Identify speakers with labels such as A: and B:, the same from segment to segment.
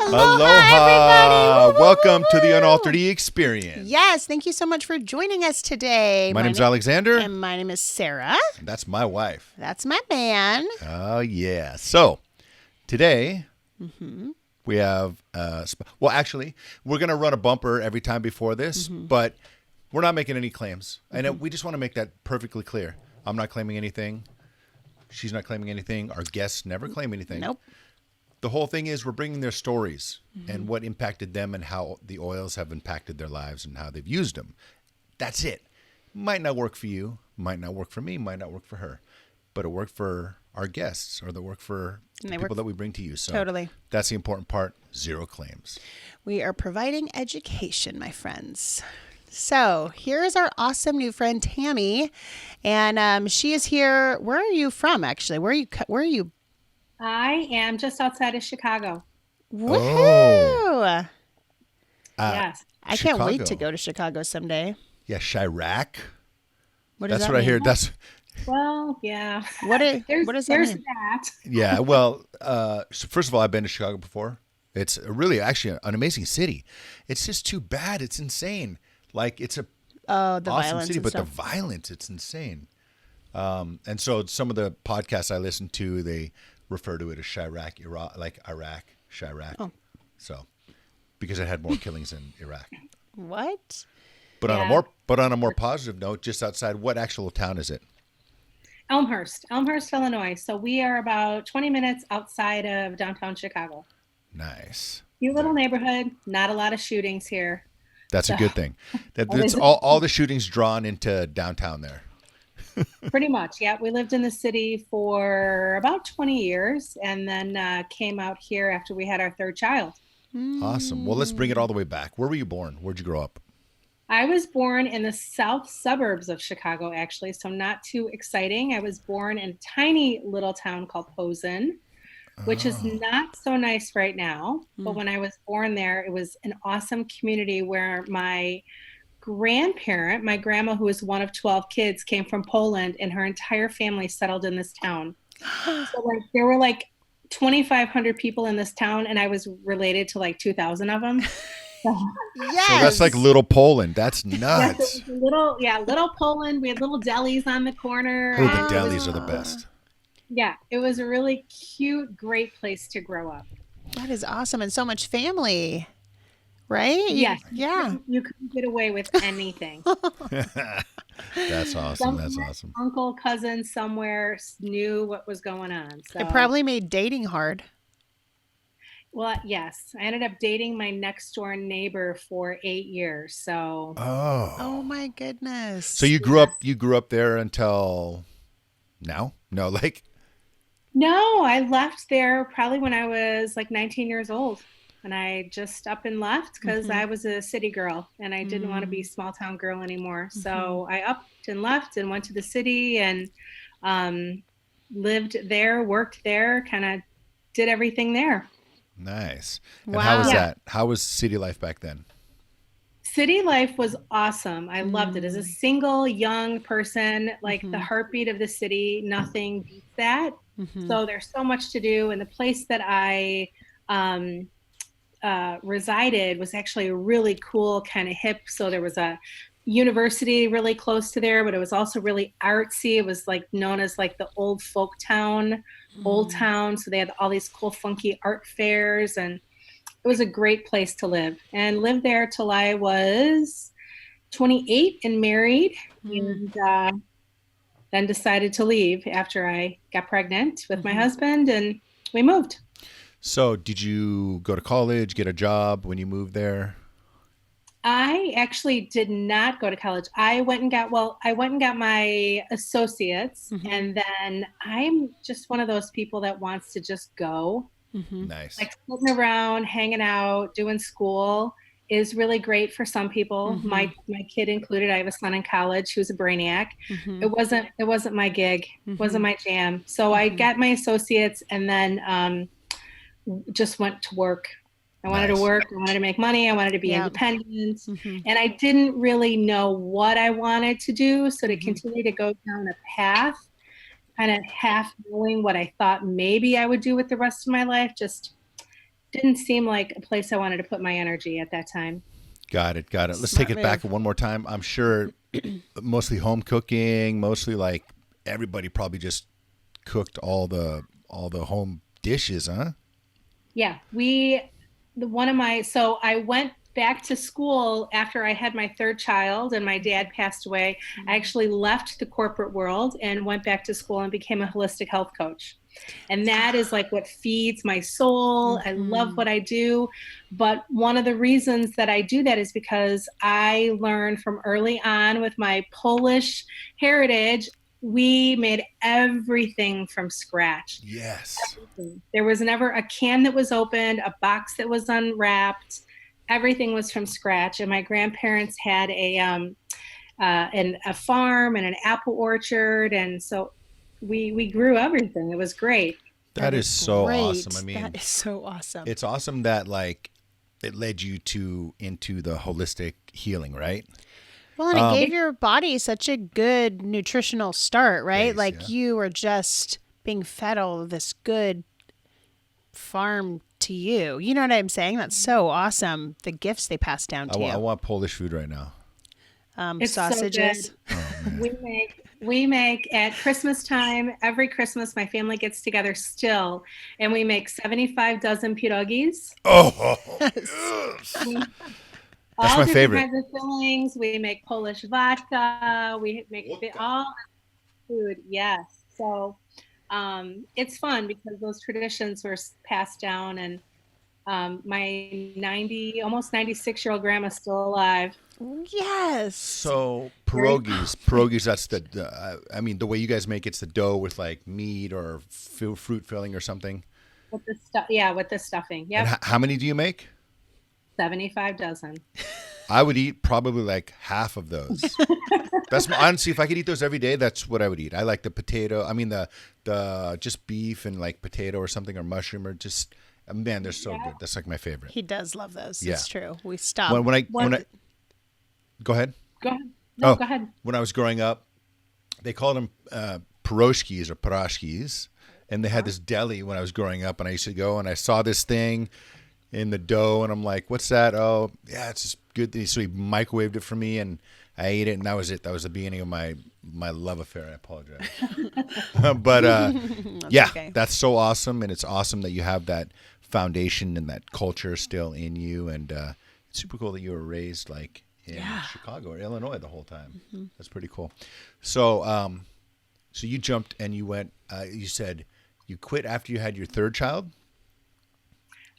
A: Aloha,
B: everybody.
A: Welcome to the UnAlteredE experience.
B: Yes, thank you so much for joining us today.
A: My name's Alexander.
B: And my name is Sarah.
A: And that's my wife.
B: That's my man.
A: Oh, yeah. So, today, we have, actually, we're going to run a bumper every time before this, but we're not making any claims. And we just want to make that perfectly clear. I'm not claiming anything. She's not claiming anything. Our guests never claim anything.
B: Nope.
A: The whole thing is we're bringing their stories and what impacted them and how the oils have impacted their lives and how they've used them. That's it. Might not work for you, might not work for me, might not work for her, but it worked for our guests or the work for the people that we bring to you. So
B: totally.
A: That's the important part. Zero claims.
B: We are providing education, my friends. So here is our awesome new friend, Tammy. And she is here. Where are you from, actually? Where are you?
C: I am just outside of Chicago.
B: Woohoo!
C: Yes.
B: I can't wait to go to Chicago someday.
A: Yeah, Chirac.
B: That's
A: what
B: mean?
A: I hear. That's
C: well, yeah.
B: What does that mean?
C: That.
A: Yeah, well, so first of all, I've been to Chicago before. It's really actually an amazing city. It's just too bad. It's insane. Like it's the awesome city, but the violence, it's insane. And so some of the podcasts I listen to, they refer to it as Chirac, Iraq, Chirac. Oh. So, because it had more killings in Iraq.
B: What?
A: But on a more positive note, just outside, what actual town is it?
C: Elmhurst, Illinois. So we are about 20 minutes outside of downtown Chicago.
A: Nice.
C: Cute little neighborhood. Not a lot of shootings here.
A: That's a good thing. That's all the shootings drawn into downtown there.
C: Pretty much, yeah. We lived in the city for about 20 years and then came out here after we had our third child.
A: Awesome. Well, let's bring it all the way back. Where were you born? Where'd you grow up?
C: I was born in the south suburbs of Chicago, actually, so not too exciting. I was born in a tiny little town called Posen, which is not so nice right now. But when I was born there, it was an awesome community where my grandparent, my grandma, who was one of 12 kids, came from Poland, and her entire family settled in this town. So there were 2,500 people in this town, and I was related to 2,000 of them.
B: Yes.
A: So that's like little Poland. That's nuts.
C: Yes, little Poland. We had little delis on the corner.
A: Oh, the delis are the best.
C: Yeah, it was a really cute, great place to grow up.
B: That is awesome, and so much family. Right?
C: Yes.
B: Yeah.
C: You couldn't get away with anything.
A: That's awesome. That's awesome.
C: Uncle, cousin somewhere knew what was going on. So.
B: It probably made dating hard.
C: Well, yes. I ended up dating my next door neighbor for 8 years. So.
B: Oh my goodness.
A: So you grew up there until now? No,
C: No, I left there probably when I was 19 years old. And I just up and left because I was a city girl and I didn't want to be a small town girl anymore. So I upped and left and went to the city and lived there, worked there, kind of did everything there.
A: Nice. And
B: wow.
A: How was that? How was city life back then?
C: City life was awesome. I loved it. As a single young person, the heartbeat of the city, nothing beats that. So there's so much to do. And the place that I resided was actually a really cool kind of hip. So there was a university really close to there, but it was also really artsy. It was known as the old folk town, old town. So they had all these cool, funky art fairs, and it was a great place to live. And lived there till I was 28 and married, and then decided to leave after I got pregnant with my husband, and we moved.
A: So did you go to college, get a job when you moved there?
C: I actually did not go to college. I went and got my associates, and then I'm just one of those people that wants to just go.
A: Nice.
C: Sitting around, hanging out, doing school is really great for some people. My kid included. I have a son in college who's a brainiac. It wasn't my gig. It wasn't my jam. So I got my associates and then just went to work. I wanted to work. I wanted to make money. I wanted to be independent. And I didn't really know what I wanted to do. So to continue to go down a path, kind of half knowing what I thought maybe I would do with the rest of my life, just didn't seem like a place I wanted to put my energy at that time.
A: Got it. Let's
B: Smart
A: take it back
B: move.
A: one more time. I'm sure mostly home cooking, mostly like everybody probably just cooked all the home dishes, huh?
C: Yeah, so I went back to school after I had my third child and my dad passed away. I actually left the corporate world and went back to school and became a holistic health coach. And that is like what feeds my soul. I love what I do. But one of the reasons that I do that is because I learned from early on with my Polish heritage, we made everything from scratch.
A: Yes.
C: There was never a can that was opened, a box that was unwrapped. Everything was from scratch. And my grandparents had a farm and an apple orchard, and so we grew everything. It was great.
A: That is so
B: great.
A: awesome. I mean,
B: that is so awesome.
A: it's awesome that like it led you into the holistic healing, right?
B: Well, and it gave your body such a good nutritional start, right?
A: Base,
B: like you were just being fed all of this good farm to you. You know what I'm saying? That's so awesome. The gifts they passed down to
A: I
B: you.
A: want Polish food right now.
C: It's
B: Sausages.
C: so good. We make at Christmas time, every Christmas my family gets together still, and we make 75 dozen pierogies.
A: Oh,
C: All
A: my
C: different
A: favorite.
C: kinds of fillings. We make Polish vodka. We make all food. Yes. So it's fun because those traditions were passed down, and my almost 96-year-old grandma's still alive.
B: Yes.
A: So pierogies. That's I mean, the way you guys make it's the dough with like meat or fruit filling or something.
C: With the stuff, yeah, with the stuffing. Yep.
A: And how many do you make?
C: 75 dozen.
A: I would eat probably like half of those. That's honestly, if I could eat those every day, that's what I would eat. I like the potato. I mean the just beef and like potato or something or mushroom or just man, they're so good. That's like my favorite.
B: He does love those.
A: Yeah.
B: It's true. We stopped.
A: When I go ahead.
C: Go ahead. No, go ahead.
A: When I was growing up, they called them pierogies or parashkis, and they had this deli when I was growing up, and I used to go and I saw this thing in the dough, and I'm like, "What's that?" Oh, yeah, it's just good. So he microwaved it for me, and I ate it, and that was it. That was the beginning of my love affair. I apologize, but yeah,
B: okay.
A: That's so awesome, and it's awesome that you have that foundation and that culture still in you, and it's super cool that you were raised like in Chicago or Illinois the whole time. That's pretty cool. So, so you jumped and you went. You said you quit after you had your third child.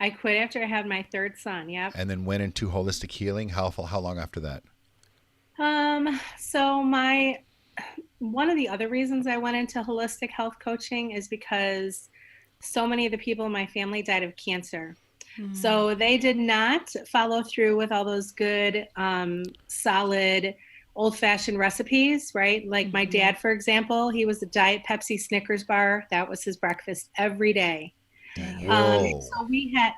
C: I quit after I had my third son. Yep.
A: And then went into holistic healing. How long after that?
C: So one of the other reasons I went into holistic health coaching is because so many of the people in my family died of cancer. So they did not follow through with all those good, solid, old-fashioned recipes, right? Like my dad, for example, he was a Diet Pepsi Snickers bar. That was his breakfast every day. So we had,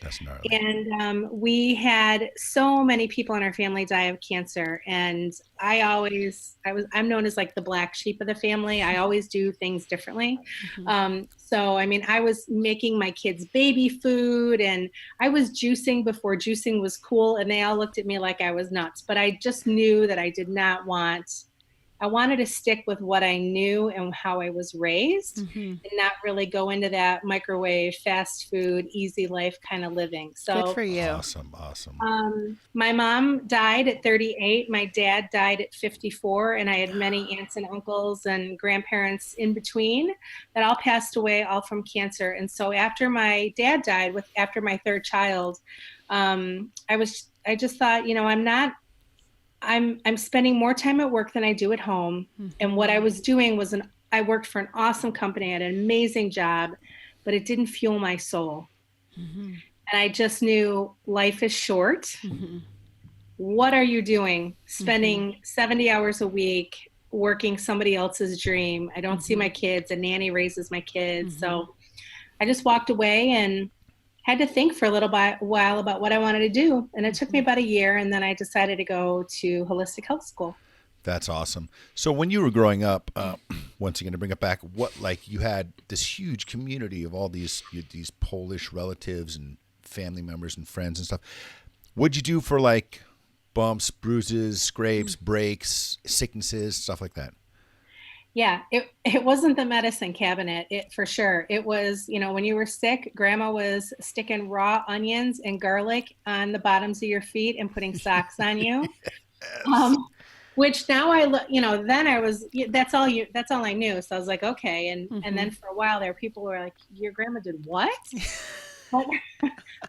A: That's gnarly.
C: and we had so many people in our family die of cancer, and I'm known as like the black sheep of the family. I always do things differently. So I mean, I was making my kids baby food, and I was juicing before juicing was cool, and they all looked at me like I was nuts. But I just knew that I wanted to stick with what I knew and how I was raised, and not really go into that microwave, fast food, easy life kind of living. So
B: good for you.
A: Awesome.
C: my mom died at 38. My dad died at 54, and I had many aunts and uncles and grandparents in between that all passed away, all from cancer. And so after my dad died, after my third child, I just thought, I'm spending more time at work than I do at home. And what I was doing was I worked for an awesome company. I had an amazing job, but it didn't fuel my soul. And I just knew life is short. What are you doing? Spending 70 hours a week working somebody else's dream. I don't see my kids. A nanny raises my kids. So I just walked away and had to think for a little while about what I wanted to do. And it took me about a year, and then I decided to go to holistic health school.
A: That's awesome. So when you were growing up, once again to bring it back, what like you had this huge community of all these Polish relatives and family members and friends and stuff. What'd you do for like bumps, bruises, scrapes, breaks, sicknesses, stuff like that?
C: Yeah, it wasn't the medicine cabinet, it for sure. It was, when you were sick, grandma was sticking raw onions and garlic on the bottoms of your feet and putting socks on you. Which now then I was, that's all I knew. So I was like, okay. And then for a while there, people were like, your grandma did what?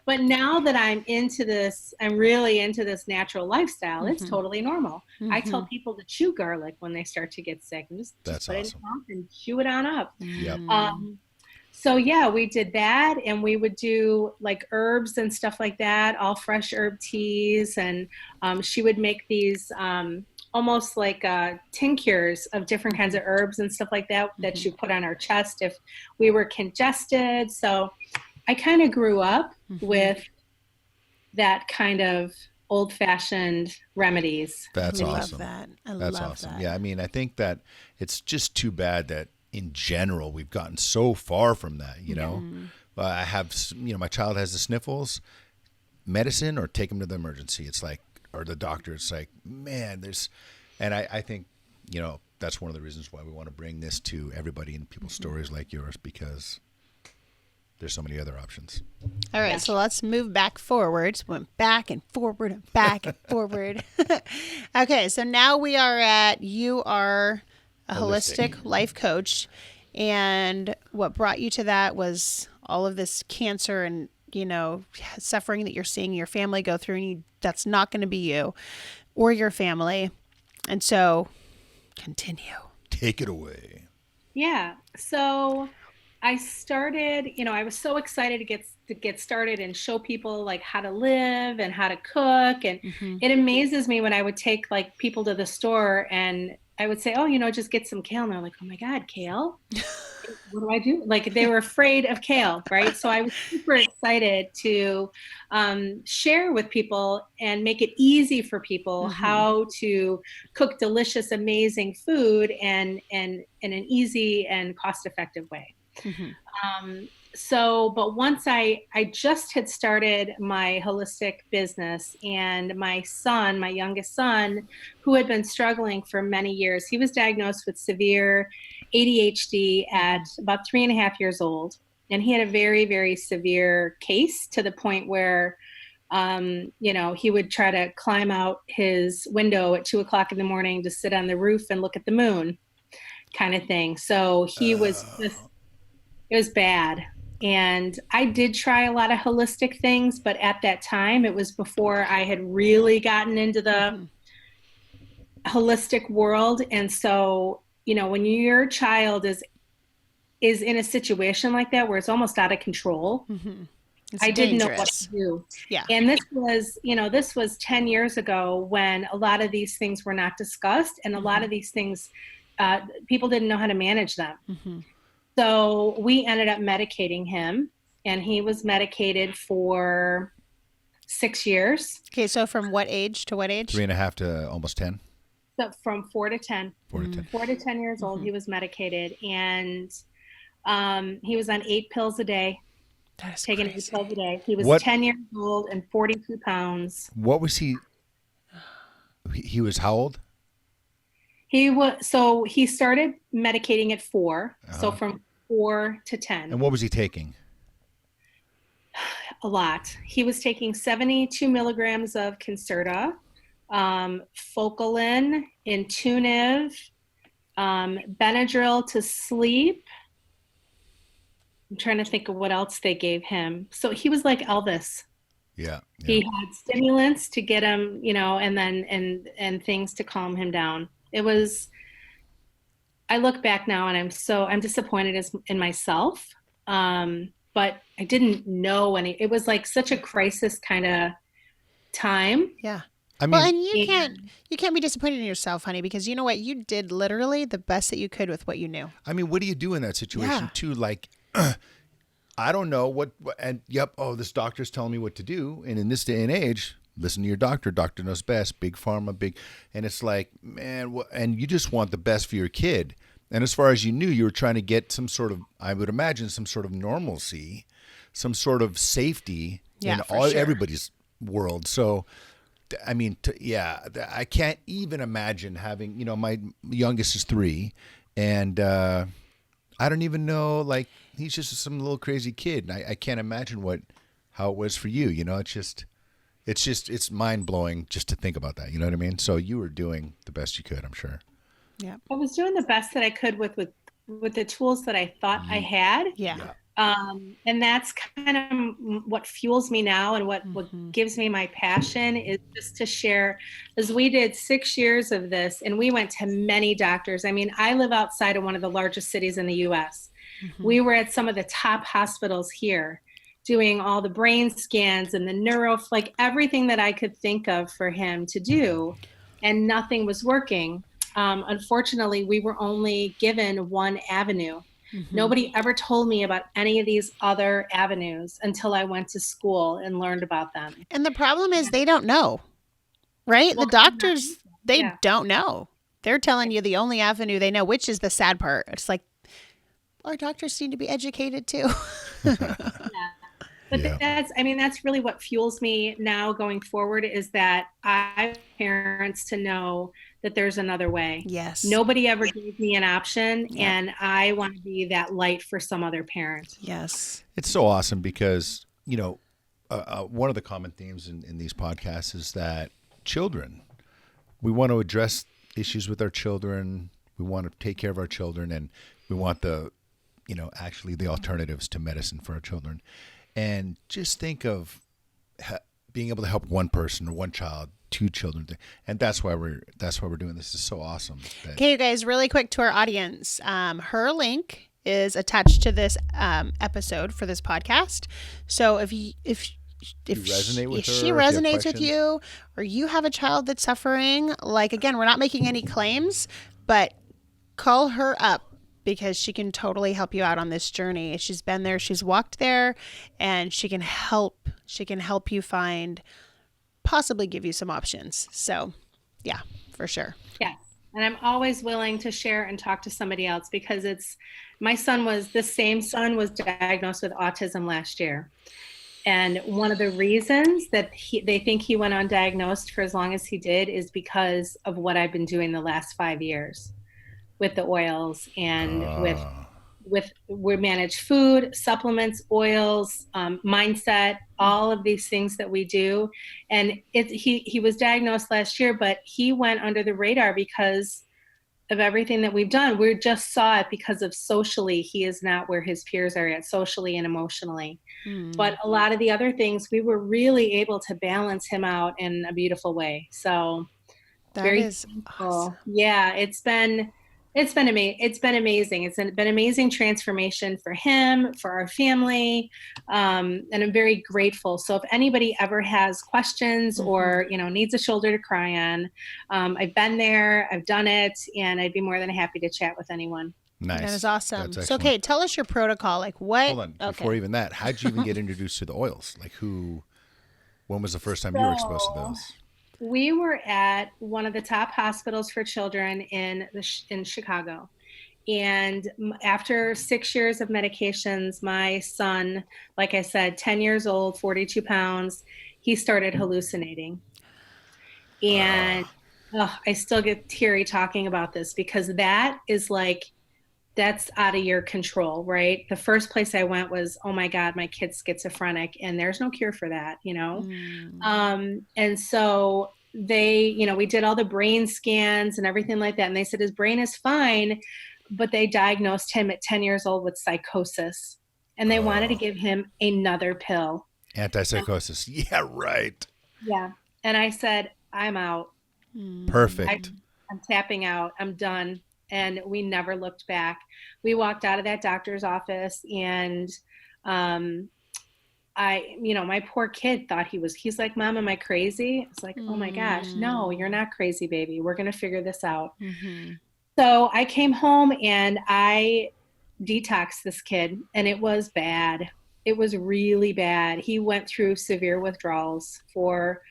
C: But now that I'm really into this natural lifestyle, it's totally normal. I tell people to chew garlic when they start to get sick. And just put it in your mouth and chew it on up.
A: Yep.
C: So yeah, we did that, and we would do like herbs and stuff like that, all fresh herb teas. And she would make these almost like tinctures of different kinds of herbs and stuff like that that you put on our chest if we were congested. So I kind of grew up with that kind of old-fashioned remedies.
A: That's awesome.
B: Love that.
A: That's awesome. That. Yeah, I mean, I think that it's just too bad that in general we've gotten so far from that. I have, my child has the sniffles, medicine, or take him to the emergency. It's like, or the doctor. It's like, man, and I think, that's one of the reasons why we want to bring this to everybody in people's stories like yours, because there's so many other options.
B: All right, so let's move back forward. Went back and forward and back and forward. Okay, so now we are you are a holistic life coach. And what brought you to that was all of this cancer and, suffering that you're seeing your family go through. And that's not going to be you or your family. And so continue.
A: Take it away.
C: Yeah. So I started, I was so excited to get started and show people like how to live and how to cook. And it amazes me when I would take like people to the store and I would say, oh, just get some kale. And they're like, oh my God, kale? What do I do? Like they were afraid of kale, right? So I was super excited to share with people and make it easy for people how to cook delicious, amazing food and in an easy and cost-effective way. But once I just had started my holistic business, and my son, my youngest son, who had been struggling for many years, he was diagnosed with severe ADHD at about 3.5 years old. And he had a very, very severe case to the point where, he would try to climb out his window at 2:00 in the morning to sit on the roof and look at the moon kind of thing. So he was just, it was bad. And I did try a lot of holistic things, but at that time, it was before I had really gotten into the holistic world. And so, when your child is in a situation like that, where it's almost out of control, I didn't know what to do.
B: Yeah.
C: And this was 10 years ago when a lot of these things were not discussed, and a lot of these things, people didn't know how to manage them. So we ended up medicating him, and he was medicated for 6 years.
B: Okay, so from what age to what age?
A: 3.5 to almost 10.
C: So from 4 to 10.
A: 4 to 10.
C: 4 to 10 years old, he was medicated, and he was on 8 pills a day.
B: That is
C: taking
B: crazy.
C: 8 pills a day. He was 10 years old and 42 pounds.
A: What was he? He was how old?
C: He started medicating at 4. So from 4 to 10.
A: And what was he taking?
C: A lot. He was taking 72 milligrams of Concerta, Focalin, Intuniv, Benadryl to sleep. I'm trying to think of what else they gave him. So he was like Elvis.
A: Yeah.
C: He had stimulants to get him, and then and things to calm him down. It was, I look back now and I'm disappointed in myself. But I didn't know it was like such a crisis kind of time.
B: Yeah.
A: I mean,
B: well, and you can't be disappointed in yourself, honey, because you know what? You did literally the best that you could with what you knew.
A: I mean, what do you do in that situation too? Like, I don't know what, and yep. Oh, this doctor's telling me what to do. And in this day and age, listen to your doctor. Doctor knows best. Big pharma, big. And it's like, man, and you just want the best for your kid. And as far as you knew, you were trying to get some sort of, I would imagine, some sort of normalcy, some sort of safety in everybody's world. So, I mean, I can't even imagine having, my youngest is 3, and I don't even know, like, he's just some little crazy kid. And I can't imagine how it was for you. It's mind blowing just to think about that. You know what I mean? So you were doing the best you could, I'm sure.
B: Yeah.
C: I was doing the best that I could with the tools that I thought I had.
B: Yeah.
C: And that's kind of what fuels me now, and what gives me my passion is just to share, as we did 6 years of this, and we went to many doctors. I mean, I live outside of one of the largest cities in the US. We were at some of the top hospitals here doing all the brain scans and the like everything that I could think of for him to do, and nothing was working. Unfortunately, we were only given one avenue. Nobody ever told me about any of these other avenues until I went to school and learned about them.
B: And the problem is they don't know, right?
C: Well,
B: the doctors, they don't know. They're telling you the only avenue they know, which is the sad part. It's like, our doctors need to be educated too.
C: But that's really what fuels me now going forward, is that I want parents to know that there's another way.
B: Yes.
C: Nobody ever gave me an option, and I want to be that light for some other parent.
B: Yes.
A: It's so awesome because, one of the common themes in these podcasts is that children, we want to address issues with our children. We want to take care of our children, and we want the alternatives to medicine for our children. And just think of being able to help one person or one child, 2 children, and that's why we're doing this. Is so awesome.
B: Okay, you guys, really quick to our audience. Her link is attached to this episode for this podcast. So if she resonates with you, or you have a child that's suffering, like, again, we're not making any claims, but call her up, because she can totally help you out on this journey. She's been there, she's walked there, and she can help you find, possibly give you some options. So yeah, for sure.
C: Yeah. And I'm always willing to share and talk to somebody else, because the same son was diagnosed with autism last year. And one of the reasons that they think he went undiagnosed for as long as he did is because of what I've been doing the last 5 years with the oils, and we manage food, supplements, oils, mindset, all of these things that we do. And he was diagnosed last year, but he went under the radar because of everything that we've done. We just saw it because of socially, he is not where his peers are at, socially and emotionally. But a lot of the other things, we were really able to balance him out in a beautiful way. So
B: that
C: very
B: is
C: thankful.
B: Awesome.
C: Yeah, it's been amazing. It's been amazing. It's been amazing transformation for him, for our family. And I'm very grateful. So if anybody ever has questions or, needs a shoulder to cry on, I've been there, I've done it, and I'd be more than happy to chat with anyone.
B: Nice. That is awesome. So, okay, tell us your protocol. Like what?
A: Hold on. Before even that, how'd you even get introduced to the oils? Like when was the first time you were exposed to those?
C: We were at one of the top hospitals for children in Chicago. And after 6 years of medications, my son, like I said, 10 years old, 42 pounds, he started hallucinating. And I still get teary talking about this, because that is like, that's out of your control, right? The first place I went was, oh my God, my kid's schizophrenic, and there's no cure for that, And so we did all the brain scans and everything like that. And they said his brain is fine, but they diagnosed him at 10 years old with psychosis, and they wanted to give him another pill.
A: Antipsychosis. Yeah, right.
C: Yeah. And I said, I'm out.
A: Perfect.
C: I'm tapping out. I'm done. And we never looked back. We walked out of that doctor's office, and my poor kid thought he's like, Mom, am I crazy? It's like, oh my gosh, no, you're not crazy, baby. We're going to figure this out. So I came home and I detoxed this kid, and it was bad. It was really bad. He went through severe withdrawals for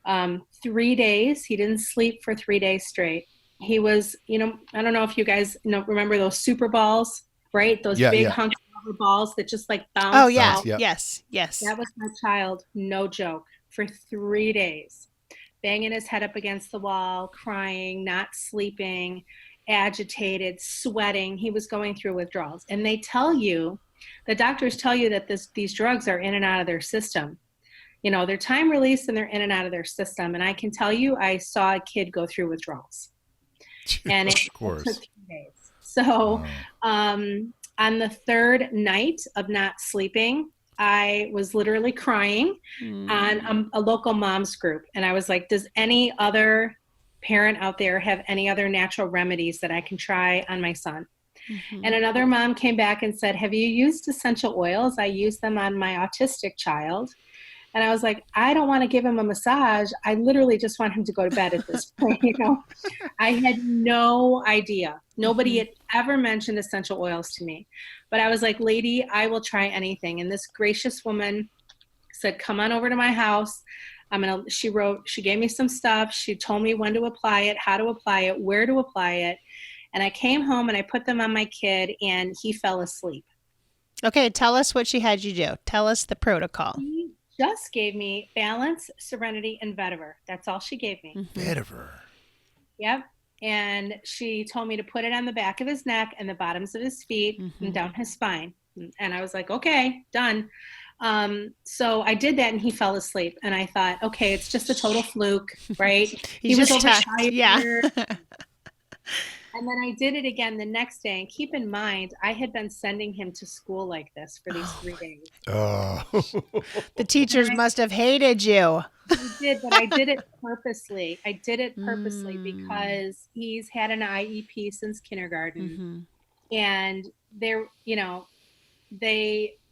C: 3 days. He didn't sleep for 3 days straight. He was, I don't know if you guys remember those super balls, right? Those big hunky rubber balls that just like bounce.
B: Oh yeah.
C: Out.
B: Yes.
C: That was my child. No joke. For 3 days, banging his head up against the wall, crying, not sleeping, agitated, sweating. He was going through withdrawals. And the doctors tell you that these drugs are in and out of their system. They're time released and they're in and out of their system. And I can tell you, I saw a kid go through withdrawals. And it took 3 days. So on the third night of not sleeping, I was literally crying on a local mom's group. And I was like, does any other parent out there have any other natural remedies that I can try on my son? Mm-hmm. And another mom came back and said, have you used essential oils? I used them on my autistic child. And I was like, I don't want to give him a massage. I literally just want him to go to bed at this point. I had no idea. Nobody had ever mentioned essential oils to me. But I was like, lady, I will try anything. And this gracious woman said, come on over to my house. She gave me some stuff. She told me when to apply it, how to apply it, where to apply it. And I came home and I put them on my kid and he fell asleep.
B: Okay. Tell us what she had you do. Tell us the protocol.
C: She just gave me Balance, Serenity, and Vetiver. That's all she gave me.
A: Mm-hmm. Vetiver.
C: Yep. And she told me to put it on the back of his neck and the bottoms of his feet and down his spine. And I was like, okay, done. So I did that and he fell asleep. And I thought, okay, it's just a total fluke, right?
B: He was overtired. Yeah.
C: And then I did it again the next day. And keep in mind, I had been sending him to school like this for these 3 days.
A: Oh.
B: The teachers must have hated you.
C: I did, but I did it purposely. Because he's had an IEP since kindergarten. And they're,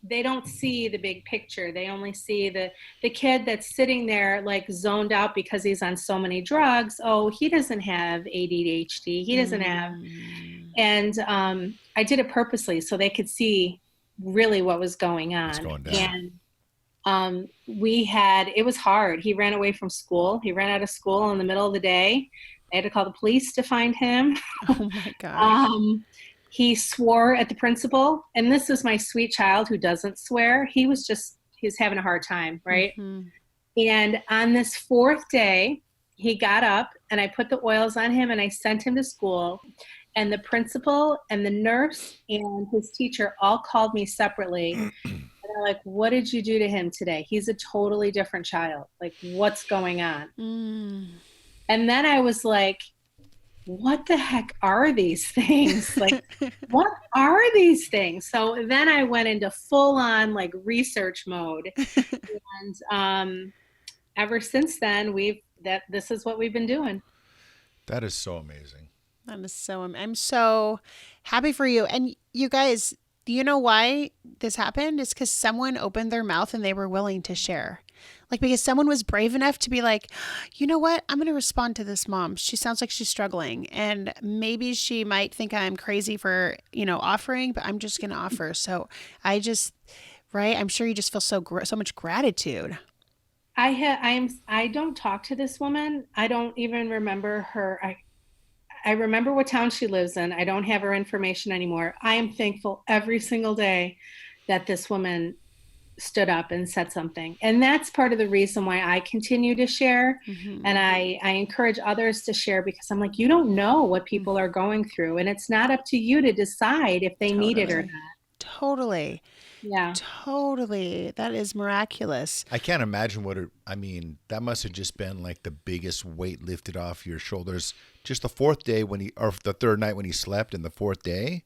C: they don't see the big picture. They only see the kid that's sitting there like zoned out because he's on so many drugs. Oh, he doesn't have ADHD. He doesn't have. And I did it purposely so they could see really what was going on.
A: What's going down.
C: And it was hard. He ran away from school. He ran out of school in the middle of the day. I had to call the police to find him.
B: Oh my gosh.
C: He swore at the principal, and this is my sweet child who doesn't swear. He's having a hard time, right? Mm-hmm. And on this fourth day, he got up and I put the oils on him and I sent him to school. And the principal and the nurse and his teacher all called me separately. And they're like, what did you do to him today? He's a totally different child. Like, what's going on? And then I was like, what the heck are these things? Like, what are these things? So then I went into full on like research mode. And ever since then, this is what we've been doing.
A: That is so amazing.
B: I'm so happy for you. And you guys, do you know why this happened? It's because someone opened their mouth and they were willing to share. Like, because someone was brave enough to be like, you know what? I'm going to respond to this mom. She sounds like she's struggling. And maybe she might think I'm crazy for, offering, but I'm just going to offer. So I'm sure you just feel so much gratitude.
C: I don't talk to this woman. I don't even remember her. I remember what town she lives in. I don't have her information anymore. I am thankful every single day that this woman stood up and said something. And that's part of the reason why I continue to share. Mm-hmm. And I encourage others to share, because I'm like, you don't know what people are going through. And it's not up to you to decide if they need it or not.
B: Totally.
C: Yeah.
B: Totally. That is miraculous.
A: I can't imagine that must have just been like the biggest weight lifted off your shoulders. Just the fourth day or the third night when he slept, and the fourth day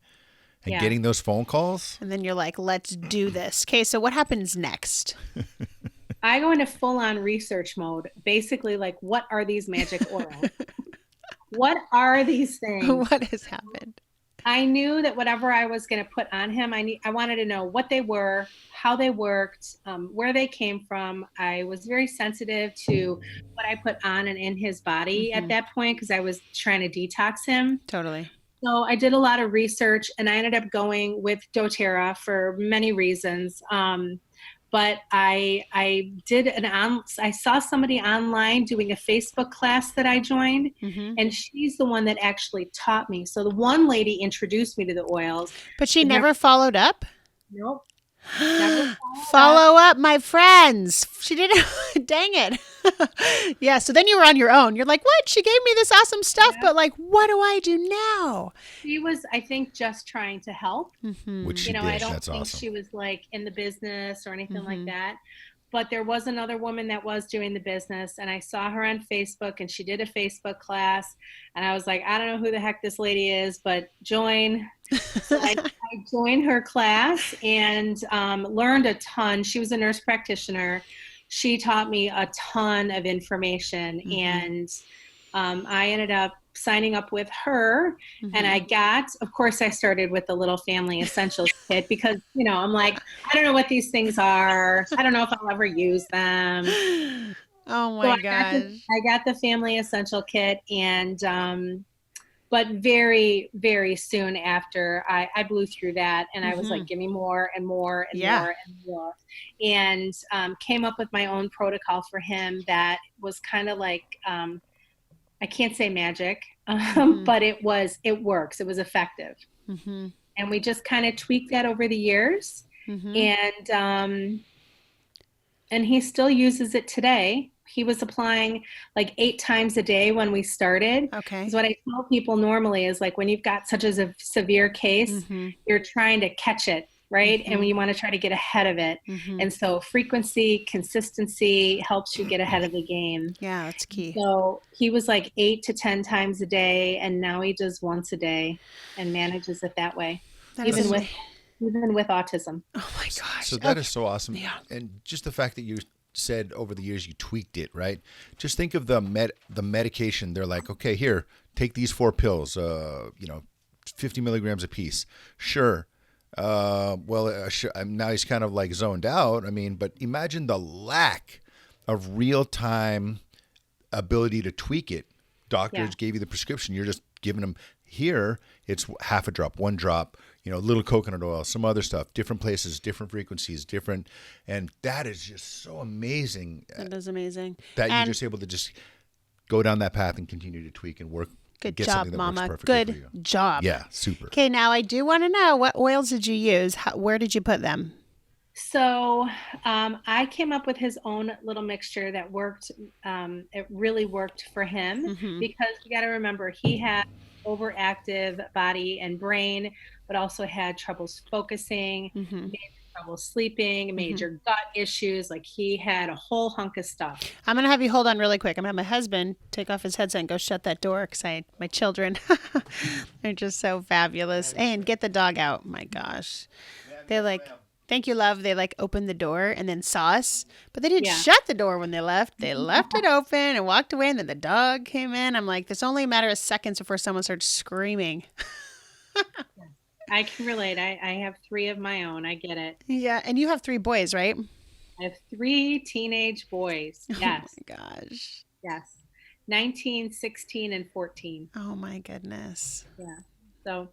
A: and getting those phone calls.
B: And then you're like, let's do this. Okay. So what happens next?
C: I go into full on research mode. Basically, like, what are these magic oils? What are these things?
B: What has happened?
C: I knew that whatever I was going to put on him, I wanted to know what they were, how they worked, where they came from. I was very sensitive to what I put on and in his body at that point, because I was trying to detox him.
B: Totally.
C: So I did a lot of research, and I ended up going with doTERRA for many reasons. but I saw somebody online doing a Facebook class that I joined, and she's the one that actually taught me. So the one lady introduced me to the oils.
B: But she never followed up?
C: Nope. Never
B: Follow up, my friends. She didn't. Dang it. Yeah. So then you were on your own. You're like, what? She gave me this awesome stuff, but like, what do I do now?
C: She was, I think, just trying to help.
A: Which she did.
C: I don't
A: That's
C: think
A: awesome.
C: she was like in the business or anything like that. But there was another woman that was doing the business, and I saw her on Facebook, and she did a Facebook class, and I was like, I don't know who the heck this lady is, but join. So I joined her class and learned a ton. She was a nurse practitioner. She taught me a ton of information, and I ended up signing up with her, and I got, of course, I started with the little family essentials kit because, I'm like, I don't know what these things are. I don't know if I'll ever use them.
B: Oh my gosh.
C: I got the family essential kit, and but very, very soon after, I blew through that, and I was like, give me more and more and more and more, and came up with my own protocol for him that was kind of like, I can't say magic, but it works. It was effective. And we just kind of tweaked that over the years. And he still uses it today. He was applying like 8 times a day when we started.
B: Okay.
C: Because what I tell people normally is like when you've got such a severe case, you're trying to catch it, right? And you want to try to get ahead of it. And so frequency, consistency helps you get ahead of the game.
B: Yeah, that's key.
C: So he was like 8 to 10 times a day, and now he does once a day and manages it that way, even with autism.
B: Oh my gosh.
A: So that is so awesome. Yeah. And just the fact that you said over the years you tweaked it, right? Just think of the medication. They're like, okay, here, take these 4 pills, 50 milligrams a piece. Sure. Now he's kind of like zoned out. I mean, but imagine the lack of real-time ability to tweak it. Doctors gave you the prescription. You're just giving them here. It's half a drop, 1 drop, a little coconut oil, some other stuff, different places, different frequencies, different. And that is just so amazing.
B: That is amazing.
A: That you're just able to just go down that path and continue to tweak and work.
B: Good
A: get
B: job,
A: that
B: Mama. Good job.
A: Yeah, super.
B: Okay, now I do want to know, what oils did you use? Where did you put them?
C: So I came up with his own little mixture that worked. It really worked for him because you got to remember he had overactive body and brain, but also had troubles focusing, major trouble sleeping, major gut issues. Like he had a whole hunk of stuff.
B: I'm going to have you hold on really quick. I'm going to have my husband take off his headset and go shut that door because my children, they're just so fabulous. And get the dog out. My gosh. They're like, thank you, love. They like opened the door and then saw us, but they didn't shut the door when they left. They left it open and walked away, and then the dog came in. I'm like, there's only a matter of seconds before someone starts screaming.
C: I can relate. I have 3 of my own. I get it.
B: Yeah. And you have 3 boys, right?
C: I have 3 teenage boys. Yes.
B: Oh my gosh.
C: Yes. 19, 16, and 14.
B: Oh my goodness.
C: Yeah. So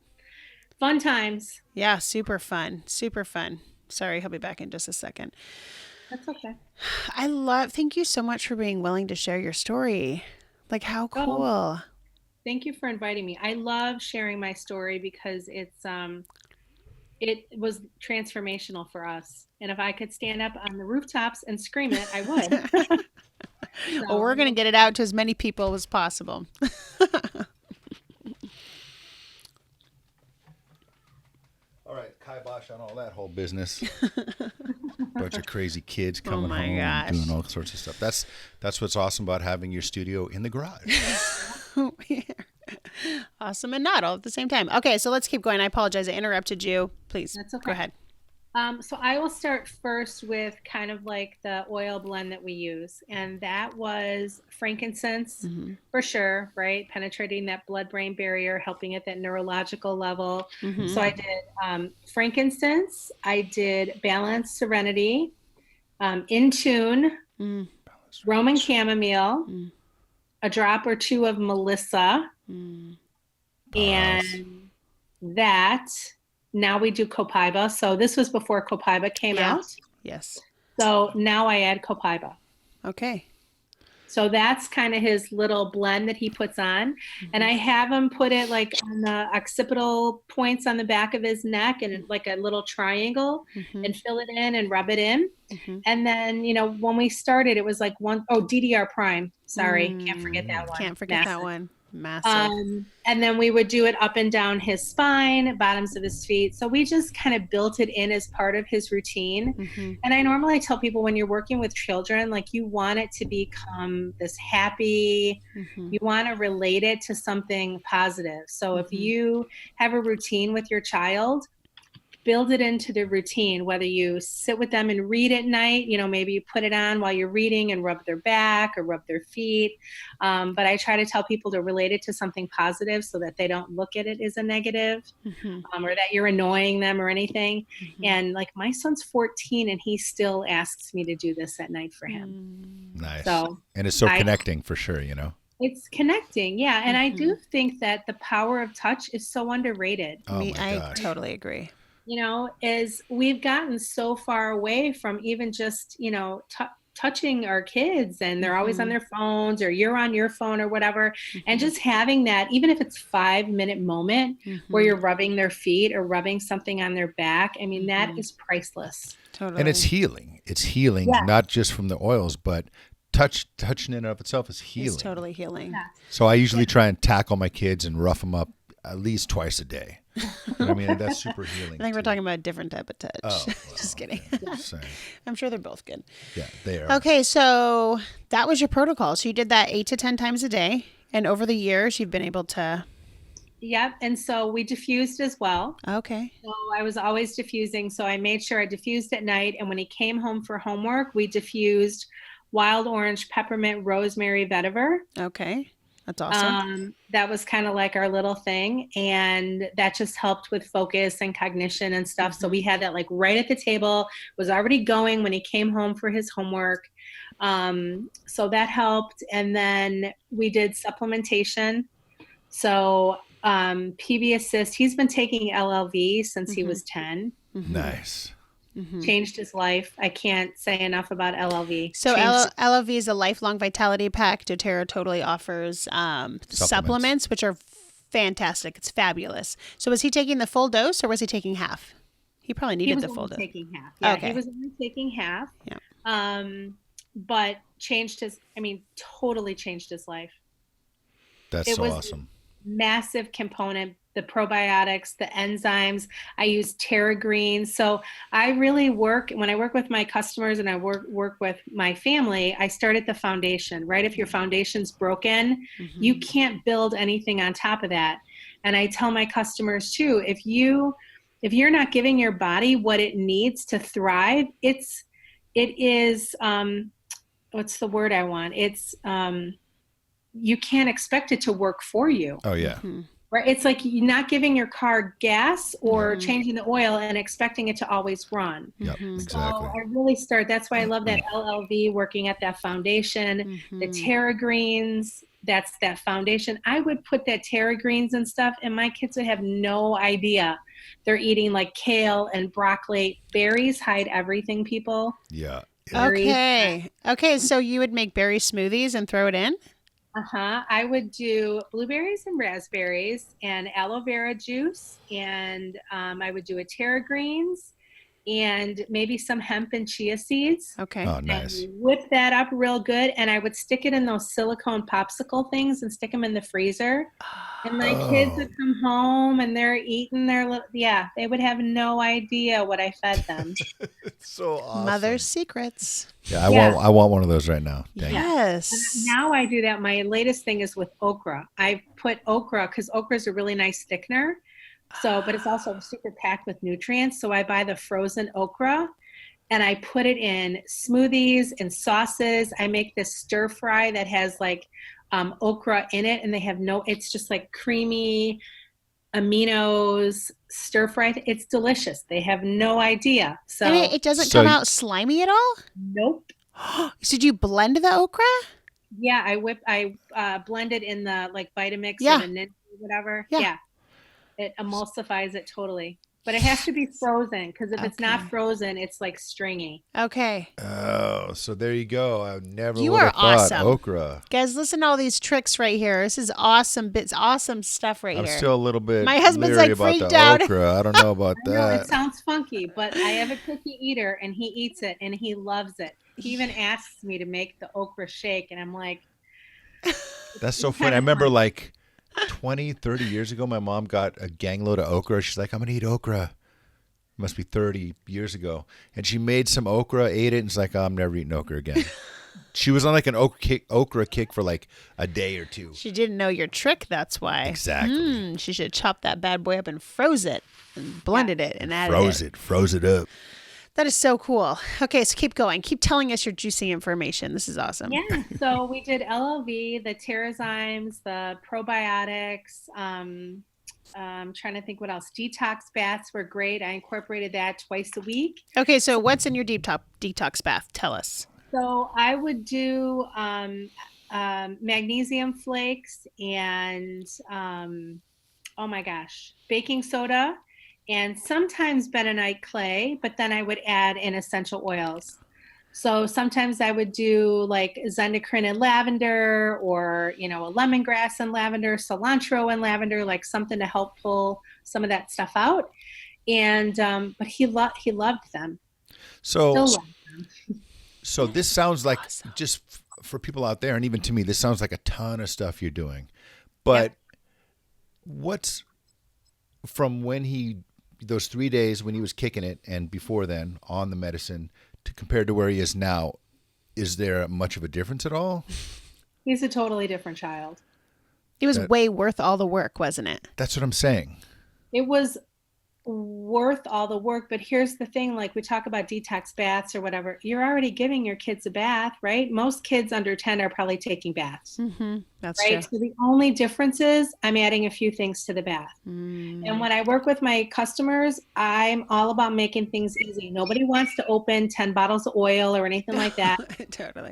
C: fun times.
B: Yeah. Super fun. Super fun. Sorry, he'll be back in just a second.
C: That's okay.
B: Thank you so much for being willing to share your story. Like, how cool.
C: Oh, thank you for inviting me. I love sharing my story because it was transformational for us. And if I could stand up on the rooftops and scream it, I would.
B: Well, we're going to get it out to as many people as possible.
A: All right, kibosh on all that whole business. Bunch of crazy kids coming home and doing all sorts of stuff. That's what's awesome about having your studio in the garage.
B: Awesome and not all at the same time. Okay, so let's keep going. I apologize. I interrupted you. Please,
C: That's okay.
B: Go ahead.
C: So I will start first with kind of like the oil blend that we use. And that was frankincense for sure, right? Penetrating that blood-brain barrier, helping at that neurological level. So I did frankincense. I did Balance Serenity, In Tune, Roman Chamomile, a drop or 2 of Melissa, and that... Now we do Copaiba. So this was before Copaiba came out.
B: Yes.
C: So now I add copaiba.
B: Okay.
C: So that's kind of his little blend that he puts on. And I have him put it like on the occipital points on the back of his neck and like a little triangle and fill it in and rub it in. And then, when we started, it was like DDR Prime. Sorry, can't forget that one.
B: Can't forget that one. Massive.
C: And then we would do it up and down his spine, bottoms of his feet. So we just kind of built it in as part of his routine. And I normally tell people when you're working with children, like you want it to become this happy, you want to relate it to something positive. So if you have a routine with your child, build it into the routine, whether you sit with them and read at night, maybe you put it on while you're reading and rub their back or rub their feet. But I try to tell people to relate it to something positive so that they don't look at it as a negative or that you're annoying them or anything. And like my son's 14 and he still asks me to do this at night for him.
A: Nice.
C: So,
A: and it's so connecting for sure,
C: It's connecting. Yeah. And I do think that the power of touch is so underrated.
A: Oh my
B: I
A: gosh.
B: totally agree.
C: Is we've gotten so far away from even just, touching our kids and they're always on their phones or you're on your phone or whatever. And just having that, even if it's 5-minute moment where you're rubbing their feet or rubbing something on their back, I mean, that is priceless.
B: Totally.
A: And it's healing. It's healing, not just from the oils, but touching in and of itself is healing.
B: It's totally healing. Yeah.
A: So I usually try and tackle my kids and rough them up at least twice a day. I mean, that's super healing.
B: I think we're talking about a different type of touch.
A: Oh, well,
B: just kidding.
A: Same.
B: I'm sure they're both good.
A: Yeah, they are.
B: Okay, so that was your protocol. So you did that 8 to 10 times a day. And over the years, you've been able to...
C: Yep. And so we diffused as well.
B: Okay.
C: So I was always diffusing. So I made sure I diffused at night. And when he came home for homework, we diffused wild orange, peppermint, rosemary, vetiver.
B: Okay. That's awesome.
C: That was kind of like our little thing. And that just helped with focus and cognition and stuff. So we had that like right at the table, was already going when he came home for his homework. So that helped. And then we did supplementation. So PB Assist, he's been taking LLV since he was 10.
A: Nice.
C: Changed his life. I can't say enough about LLV.
B: So LLV is a lifelong vitality pack. doTERRA totally offers supplements, which are fantastic. It's fabulous. So was he taking the full dose or was he taking half? He probably needed the full dose.
C: He was only taking half. Yeah,
B: okay.
C: He was only taking half.
B: Yeah.
C: But totally changed his life.
A: That's so awesome.
C: Massive component. The probiotics, the enzymes. I use TerraGreen. So I really when I work with my customers and I work with my family, I start at the foundation, right? If your foundation's broken, you can't build anything on top of that. And I tell my customers too, if you're not giving your body what it needs to thrive, it is, what's the word I want? It's, you can't expect it to work for you.
A: Oh yeah.
C: Right. It's like you're not giving your car gas or changing the oil and expecting it to always run.
A: Yep, exactly.
C: So I really that's why I love that LLV working at that foundation, the TerraGreens, that's that foundation. I would put that TerraGreens and stuff and my kids would have no idea. They're eating like kale and broccoli. Berries hide everything, people.
A: Yeah.
B: Okay. So you would make berry smoothies and throw it in?
C: I would do blueberries and raspberries and aloe vera juice. And I would do a TerraGreens and maybe some hemp and chia seeds.
B: Okay.
A: Oh, nice.
C: And whip that up real good. And I would stick it in those silicone popsicle things and stick them in the freezer. And my kids would come home and they're eating they would have no idea what I fed them.
A: It's so awesome.
B: Mother's secrets.
A: Yeah, I want one of those right now. Dang.
B: Yes.
C: And now I do that. My latest thing is with okra. I put okra because okra is a really nice thickener. So, but it's also super packed with nutrients. So I buy the frozen okra and I put it in smoothies and sauces. I make this stir fry that has like okra in it and it's just like creamy aminos, stir fry. It's delicious. They have no idea. So
B: and it doesn't come out slimy at all?
C: Nope.
B: So did you blend the okra?
C: Yeah, I blend it in the like Vitamix or the Ninja or whatever. Yeah. It emulsifies it totally. But it has to be frozen because if it's not frozen, it's like stringy.
B: Okay.
A: Oh, so there you go. I never
B: You
A: would
B: are
A: have thought
B: awesome.
A: okra.
B: Guys, listen to all these tricks right here. This is awesome bits, awesome stuff right
A: I'm
B: here.
A: still a little bit
B: My husband's
A: leery
B: like
A: about the
B: freaked out.
A: okra. I don't know about
C: I know it
A: that.
C: sounds funky, but I have a picky eater and he eats it and he loves it. He even asks me to make the okra shake, and I'm like,
A: That's so
C: it's
A: funny. I
C: kind of
A: remember
C: fun.
A: like 20, 30 years ago, my mom got a gang load of okra. She's like, I'm going to eat okra. It must be 30 years ago. And she made some okra, ate it, and she's like, oh, I'm never eating okra again. She was on like an okra kick for like a day or two.
B: She didn't know your trick, that's why.
A: Exactly.
B: She should have chopped that bad boy up and froze it and blended it and added it.
A: Froze it up.
B: That is so cool. Okay, so keep going. Keep telling us your juicy information. This is awesome.
C: Yeah, so we did LLV, the Terrazymes, the probiotics. I'm trying to think what else. Detox baths were great. I incorporated that twice a week.
B: Okay, so what's in your detox bath? Tell us.
C: So I would do magnesium flakes and oh my gosh, baking soda and sometimes bentonite clay, but then I would add in essential oils. So sometimes I would do like zendocrine and lavender, or a lemongrass and lavender, cilantro and lavender, like something to help pull some of that stuff out. And but he loved them.
A: So,
C: Still loves them.
A: so this sounds like
B: Awesome.
A: just for people out there, and even to me, this sounds like a ton of stuff you're doing. But what's from those 3 days when he was kicking it and before then on the medicine to compared to where he is now, is there much of a difference at all?
C: He's a totally different child.
B: It was way worth all the work, wasn't it?
A: That's what I'm saying.
C: It was worth all the work, but here's the thing, like we talk about detox baths or whatever, you're already giving your kids a bath, right? Most kids under 10 are probably taking baths.
B: That's
C: right.
B: true.
C: So the only difference is I'm adding a few things to the bath. And when I work with my customers, I'm all about making things easy. Nobody wants to open 10 bottles of oil or anything like that.
B: Totally.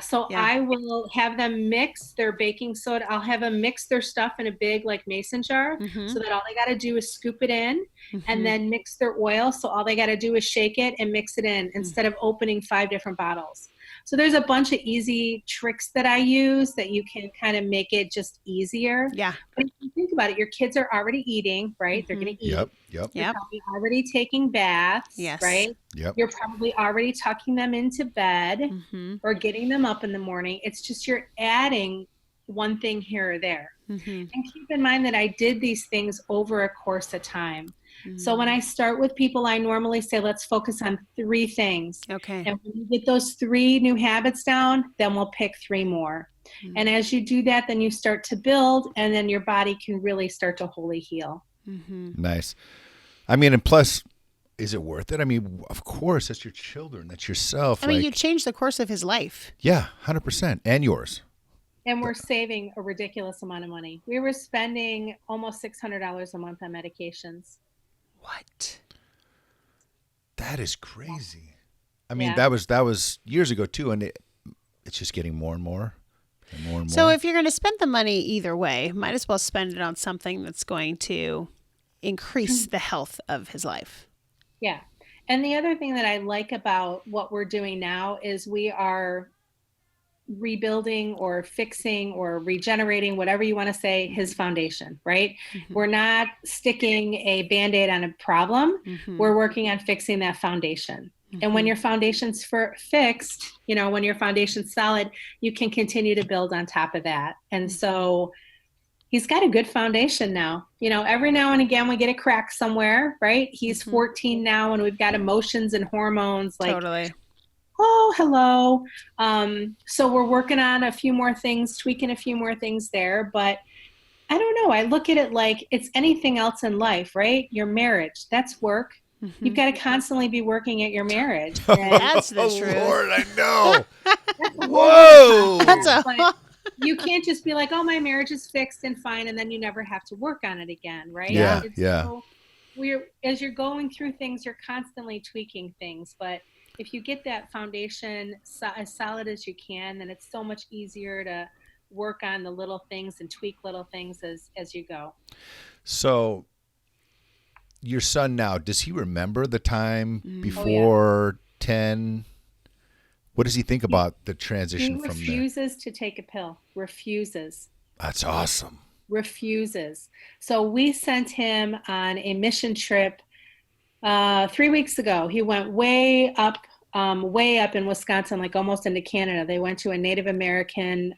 C: So I will have them mix their baking soda. I'll have them mix their stuff in a big like mason jar, so that all they got to do is scoop it in and then mix their oil. So all they got to do is shake it and mix it in instead of opening 5 different bottles. So there's a bunch of easy tricks that I use that you can kind of make it just easier.
B: Yeah.
C: But if you think about it, your kids are already eating, right? They're going to eat.
A: Yep.
C: You're probably already taking baths, right?
A: Yep.
C: You're probably already tucking them into bed or getting them up in the morning. It's just you're adding one thing here or there. And keep in mind that I did these things over a course of time. So when I start with people, I normally say, let's focus on 3 things.
B: Okay.
C: And when you get those 3 new habits down, then we'll pick 3 more. And as you do that, then you start to build, and then your body can really start to wholly heal.
A: Nice. I mean, and plus, is it worth it? I mean, of course, that's your children. That's yourself.
B: I mean, you changed the course of his life.
A: Yeah, 100%. And yours.
C: And we're saving a ridiculous amount of money. We were spending almost $600 a month on medications.
B: What?
A: That is crazy. I mean, that was years ago too, and it's just getting more and more and more and more.
B: So if you're going to spend the money either way, might as well spend it on something that's going to increase the health of his life.
C: Yeah. And the other thing that I like about what we're doing now is we are rebuilding or fixing or regenerating, whatever you want to say, his foundation, right? We're not sticking a Band-Aid on a problem. We're working on fixing that foundation. And when your foundation's fixed, when your foundation's solid, you can continue to build on top of that. And so he's got a good foundation now. Every now and again we get a crack somewhere, right? He's 14 now, and we've got emotions and hormones like,
B: totally.
C: Oh, hello. So we're working on a few more things, tweaking a few more things there. But I don't know. I look at it like it's anything else in life, right? Your marriage, that's work. You've got to constantly be working at your marriage.
B: That's the truth.
A: Lord, I know. Whoa.
C: But you can't just be like, oh, my marriage is fixed and fine, and then you never have to work on it again, right?
A: Yeah.
C: So as you're going through things, you're constantly tweaking things. But if you get that foundation as solid as you can, then it's so much easier to work on the little things and tweak little things as you go.
A: So your son now, does he remember the time
B: Mm.
A: before 10? What does he think about the transition
C: He
A: from there?
C: refuses to take a pill. Refuses.
A: That's awesome.
C: Refuses. So we sent him on a mission trip 3 weeks ago. He went way up in Wisconsin, like almost into Canada. They went to a Native American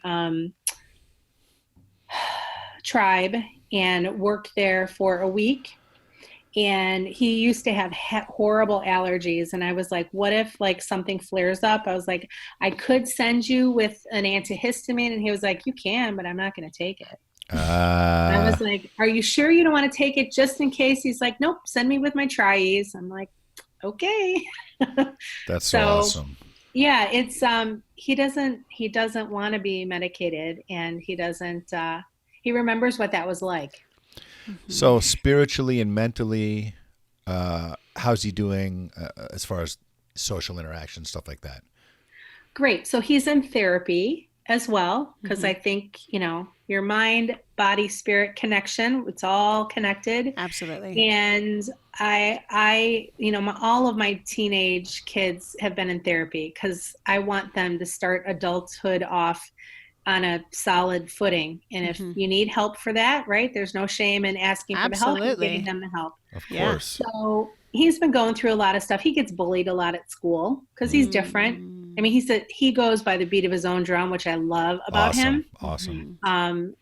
C: tribe and worked there for a week. And he used to have horrible allergies. And I was like, what if like something flares up? I was like, I could send you with an antihistamine. And he was like, you can, but I'm not going to take it. I was like, are you sure you don't want to take it just in case? He's like, nope, send me with my Tri-Ease. I'm like, okay.
A: That's so awesome.
C: Yeah, it's he doesn't want to be medicated, and he remembers what that was like.
A: So spiritually and mentally, how's he doing as far as social interaction, stuff like that?
C: Great. So he's in therapy as well, because I think, your mind, body, spirit connection, it's all connected.
B: Absolutely.
C: And I all of my teenage kids have been in therapy because I want them to start adulthood off on a solid footing. And if you need help for that, right, there's no shame in asking for the help and giving them the help.
A: Of course.
C: So he's been going through a lot of stuff. He gets bullied a lot at school because he's different. I mean, he goes by the beat of his own drum, which I love about him.
A: Awesome.
C: And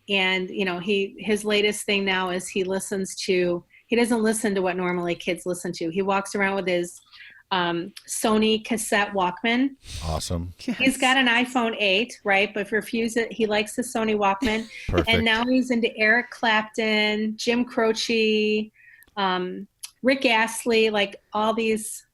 C: his latest thing now is he doesn't listen to what normally kids listen to. He walks around with his Sony cassette Walkman.
A: Awesome.
B: Yes.
C: He's got an iPhone 8, right? But he likes the Sony Walkman.
A: Perfect.
C: And now he's into Eric Clapton, Jim Croce, Rick Astley, like all these.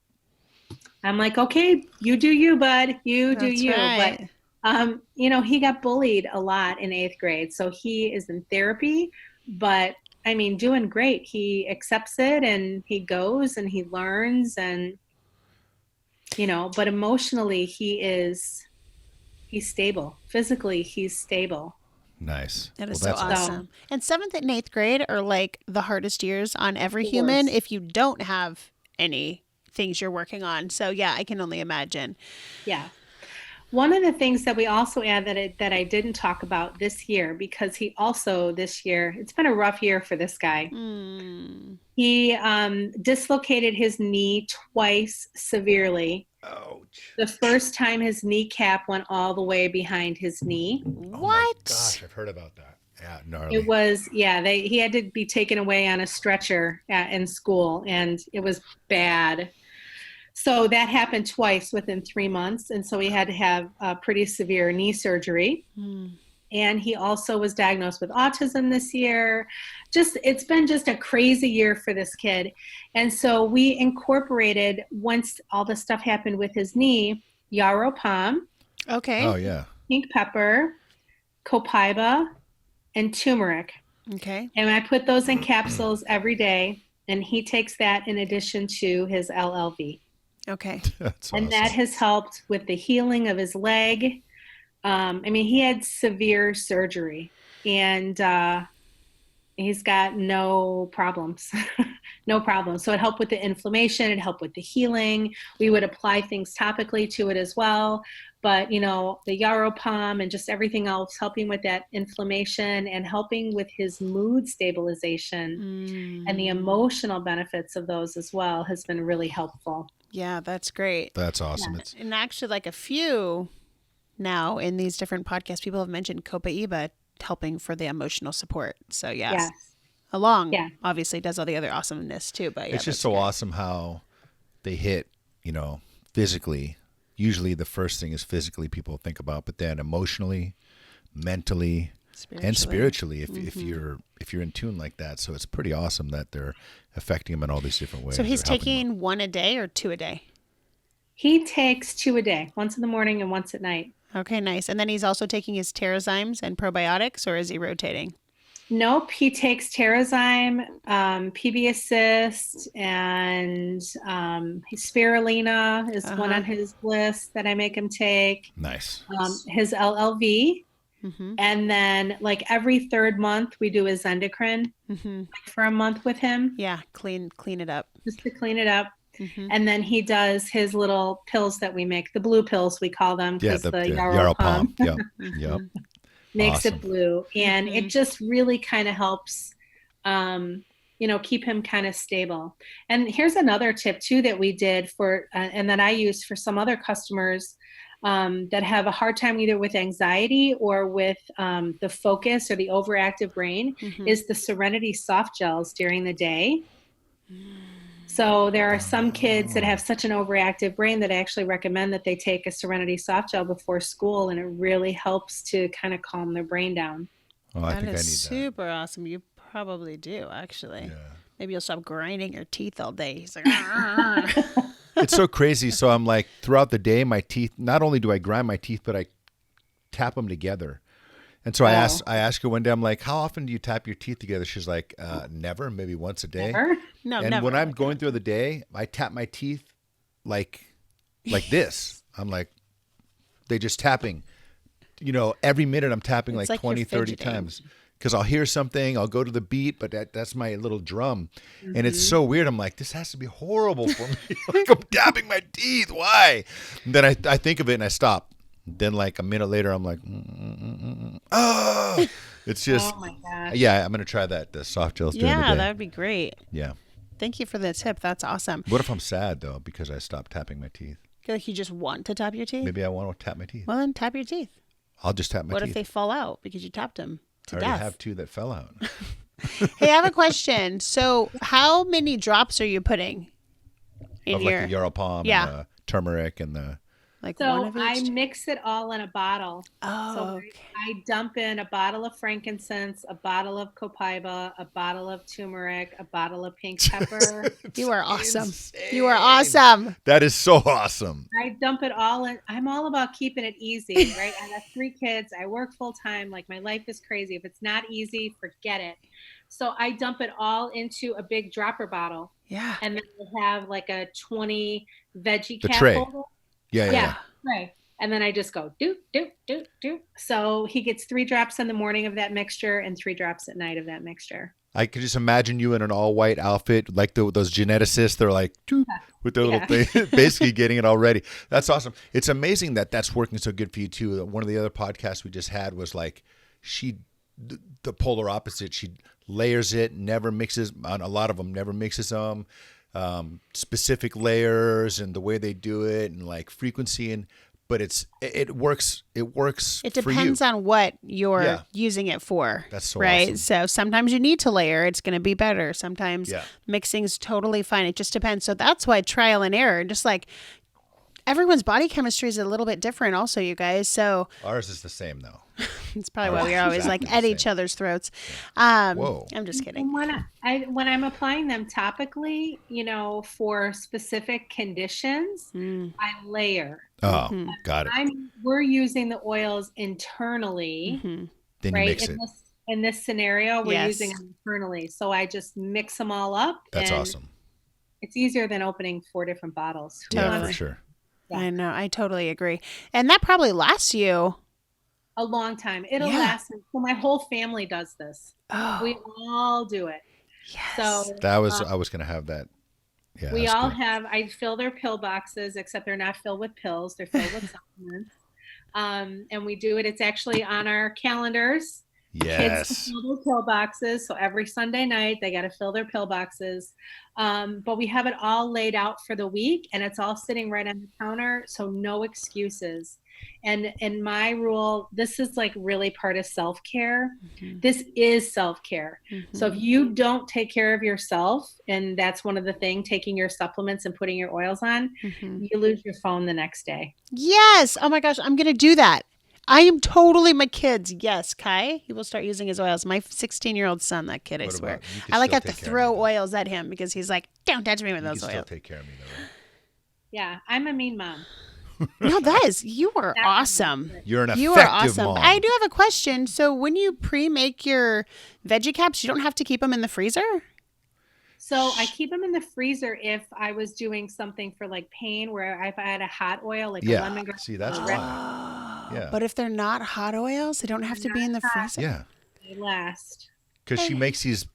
C: I'm like, okay, you do you, bud. You do you.
B: Right.
C: But he got bullied a lot in 8th grade. So he is in therapy, but I mean, doing great. He accepts it and he goes and he learns and, but emotionally he's stable. Physically, he's stable.
A: Nice.
B: That is so awesome. And 7th and 8th grade are like the hardest years on every human if you don't have any things you're working on. So yeah, I can only imagine.
C: Yeah. One of the things that we also add that I didn't talk about this year, because he also this year, it's been a rough year for this guy. He dislocated his knee twice severely.
A: Ouch.
C: The first time his kneecap went all the way behind his knee.
B: What?
A: Oh my gosh, I've heard about that. Yeah, gnarly.
C: It was, he had to be taken away on a stretcher in school, and it was bad. So that happened twice within 3 months. And so he had to have a pretty severe knee surgery. And he also was diagnosed with autism this year. It's been just a crazy year for this kid. And so we incorporated, once all the stuff happened with his knee, yarrow palm.
B: Okay.
A: Oh, yeah.
C: Pink pepper, copaiba, and turmeric.
B: Okay.
C: And I put those in capsules every day. And he takes that in addition to his LLV.
B: Okay.
A: That's
C: and
A: awesome.
C: that has helped with the healing of his leg. He had severe surgery, and he's got no problems. No problems. So it helped with the inflammation. It helped with the healing. We would apply things topically to it as well. But, the yarrow palm and just everything else, helping with that inflammation and helping with his mood stabilization and the emotional benefits of those as well has been really helpful.
B: Yeah, that's great.
A: That's awesome.
B: Yeah. And actually, like a few now in these different podcasts, people have mentioned copaiba helping for the emotional support. So yes. Obviously does all the other awesomeness too. But yeah,
A: it's just so awesome how they hit, physically. Usually the first thing is physically people think about, but then emotionally, mentally, and spiritually if you're in tune like that. So it's pretty awesome that they're affecting him in all these different ways.
B: So he's taking 1 a day or 2 a day?
C: He takes 2 a day, once in the morning and once at night.
B: Okay, nice. And then he's also taking his Terrazymes and probiotics, or is he rotating?
C: Nope, he takes Terrazyme, PB Assist, and Spirulina is one on his list that I make him take.
A: Nice.
C: His LLV, And then like every third month we do his endocrine for a month with him.
B: Yeah. Clean it up.
C: Just to clean it up. And then he does his little pills that we make, the blue pills we call them, because the yarrow palm
A: Yep.
C: makes it blue. And it just really kind of helps, keep him kind of stable. And here's another tip too that we did for, and that I used for some other customers that have a hard time either with anxiety or with the focus or the overactive brain, is the Serenity soft gels during the day. So there are some kids that have such an overactive brain that I actually recommend that they take a Serenity soft gel before school, and it really helps to kind of calm their brain down.
A: Oh, I think I need that.
B: Super awesome. You probably do, actually.
A: Yeah.
B: Maybe you'll stop grinding your teeth all day. He's like,
A: It's so crazy. So I'm like, throughout the day, my teeth, not only do I grind my teeth, but I tap them together. And so I asked her one day, I'm like, how often do you tap your teeth together? She's like, never, maybe once a day.
C: Never?
B: No,
A: and
B: never.
A: when I'm going through the day, I tap my teeth like this. I'm like, they just tapping. Every minute I'm tapping like 20, 30 times. Because I'll hear something, I'll go to the beat, but that's my little drum. And it's so weird. I'm like, this has to be horrible for me. Like, I'm tapping my teeth. Why? And then I think of it and I stop. Then like a minute later, I'm like, oh, it's just,
C: oh my gosh.
A: Yeah, I'm going to try that, the soft gels during the day.
B: Yeah, that would be great.
A: Yeah.
B: Thank you for the tip. That's awesome.
A: What if I'm sad though, because I stopped tapping my teeth?
B: Feel like you just want to tap your teeth?
A: Maybe I want to tap my teeth.
B: Well, then tap your teeth.
A: I'll just tap my teeth.
B: What if they fall out because you tapped them to
A: I
B: death?
A: already have 2 that fell out.
B: Hey, I have a question. So how many drops are you putting in
A: Of like the yarrow palm and the turmeric and the...
B: Like
C: so
B: one of each?
C: I mix it all in a bottle.
B: Oh,
C: so
B: okay.
C: I dump in a bottle of frankincense, a bottle of copaiba, a bottle of turmeric, a bottle of pink pepper.
B: You are awesome.
A: Insane.
B: You are awesome.
A: That is so awesome.
C: I dump it all in. I'm all about keeping it easy, right? I have 3 kids. I work full time. Like, my life is crazy. If it's not easy, forget it. So I dump it all into a big dropper bottle.
B: Yeah.
C: And then I have like a 20 veggie cap
A: tray.
C: holder.
A: Yeah.
C: Right. And then I just go do. So he gets 3 drops in the morning of that mixture and 3 drops at night of that mixture.
A: I could just imagine you in an all-white outfit, like those geneticists. They're like, doop, with their little thing, basically getting it already. That's awesome. It's amazing that that's working so good for you too. One of the other podcasts we just had was like, the polar opposite. She layers it, never mixes. On a lot of them, never mixes them. Specific layers and the way they do it, and like frequency, but it works. It works.
B: It depends on what you're using it for.
A: That's so
B: right.
A: awesome.
B: So sometimes you need to layer; it's going to be better. Sometimes mixing's totally fine. It just depends. So that's why trial and error. Just like everyone's body chemistry is a little bit different, also, you guys. So
A: ours is the same though.
B: It's probably why we're always
A: exactly
B: like at each other's throats.
A: Whoa.
B: I'm just kidding.
C: And when I'm applying them topically, for specific conditions, I layer.
A: Oh, got it.
C: We're using the oils internally,
A: Then
C: right?
A: you mix it.
C: In this scenario, we're using them internally. So I just mix them all up.
A: That's awesome.
C: It's easier than opening 4 different bottles.
A: Yeah, for sure.
C: Yeah.
B: I know. I totally agree. And that probably lasts you
C: a long time. It'll last. So my whole family does this.
B: Oh.
C: We all do it.
B: Yes.
C: So
A: I was going to have that. Yeah.
C: We all have. I fill their pill boxes, except they're not filled with pills. They're filled with supplements. And we do it. It's actually on our calendars.
A: Yes.
C: Kids fill their pill boxes. So every Sunday night they got to fill their pill boxes. But we have it all laid out for the week, and it's all sitting right on the counter. So no excuses. And in my rule, this is like really part of self-care. This is self-care. So if you don't take care of yourself, and that's one of the things, taking your supplements and putting your oils on, you lose your phone the next day.
B: Yes. Oh my gosh, I'm going to do that. I am totally my kids. Yes, Kai, he will start using his oils. My 16-year-old son, that kid, I swear. I like have to throw oils at him because he's like, don't touch me with those oils.
A: You can still take care of me though, right?
C: Yeah, I'm a mean mom.
B: No, you are awesome.
A: You're an effective
B: You are awesome.
A: mom.
B: I do have a question. So when you pre-make your veggie caps, you don't have to keep them in the freezer?
C: So I keep them in the freezer if I was doing something for like pain, where if I had a hot oil, like a lemongrass.
A: See, that's why. Yeah.
B: But if they're not hot oils, they don't have to be in the freezer.
A: Yeah.
C: They last.
A: Because she makes these.